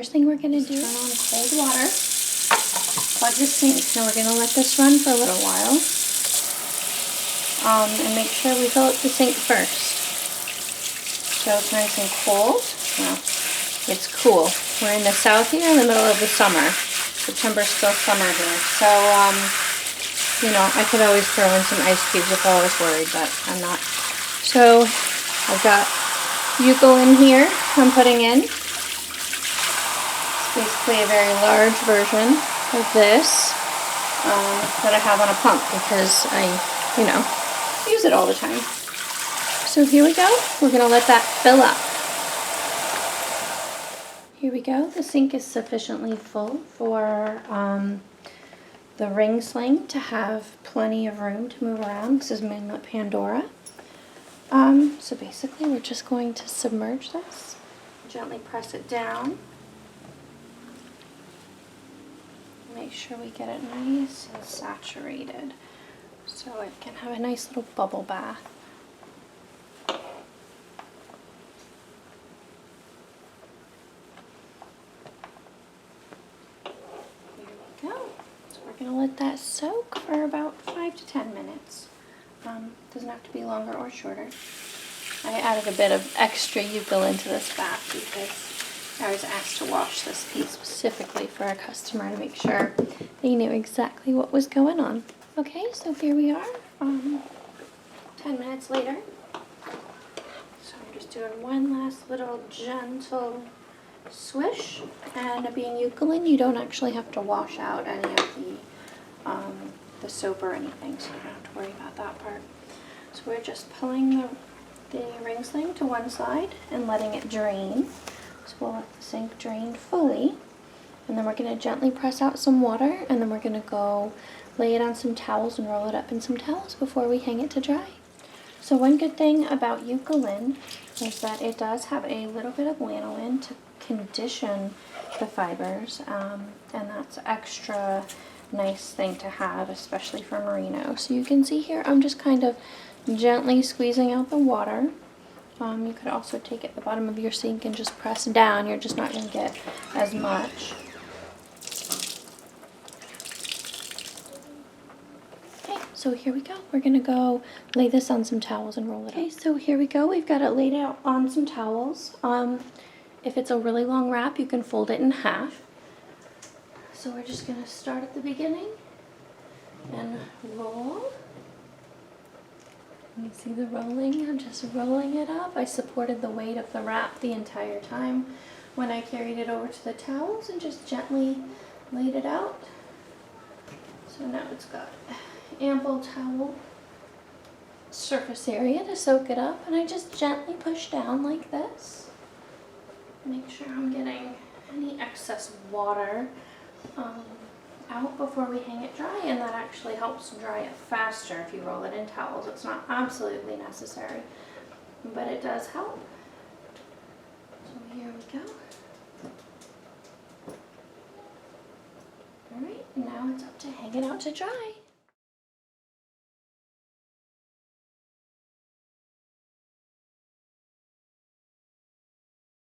first thing we're going to do is turn on cold water, plug the sink. Now we're going to let this run for a little while. And make sure we fill up the sink first. So it's nice and cold. Well, it's cool. We're in the south here in the middle of the summer. September's still summer here. So, you know, I could always throw in some ice cubes if I was worried, but I'm not. So I've got eucalyptus here I'm putting in. It's basically a very large version of this that I have on a pump because I, you know, use it all the time. So here we go. We're going to let that fill up. Here we go. The sink is sufficiently full for the ring sling to have plenty of room to move around. This is Magnet Pandora. So basically we're just going to submerge this, gently press it down. Make sure we get it nice and saturated so it can have a nice little bubble bath. Here we go. So we're going to let that soak for about 5 to 10 minutes. Doesn't have to be longer or shorter. I added a bit of extra eucalyptus into this bath because I was asked to wash this piece specifically for a customer to make sure they knew exactly what was going on. Okay, so here we are, 10 minutes later. So I'm just doing one last little gentle swish, and being eucalyptus, you don't actually have to wash out any of the soap or anything, so you don't have to worry about that part. So we're just pulling the ring sling to one side and letting it drain. So we'll let the sink drain fully, and then we're going to gently press out some water, and then we're going to go lay it on some towels and roll it up in some towels before we hang it to dry. So one good thing about eucalyptus is that it does have a little bit of lanolin to condition the fibers, and that's extra nice thing to have, especially for merino. So you can see here I'm just kind of gently squeezing out the water. You could also take it at the bottom of your sink and just press down. You're just not going to get as much. Okay, so here we go. We're going to go lay this on some towels and roll it up. Okay, so here we go. We've got it laid out on some towels. If it's a really long wrap, you can fold it in half. So we're just going to start at the beginning and roll. You see the rolling? I'm just rolling it up. I supported the weight of the wrap the entire time when I carried it over to the towels and just gently laid it out. So now it's got ample towel surface area to soak it up, and I just gently push down like this. Make sure I'm getting any excess water out before we hang it dry, and that actually helps dry it faster if you roll it in towels. It's not absolutely necessary, but it does help. So here we go. Alright, now it's up to hang it out to dry.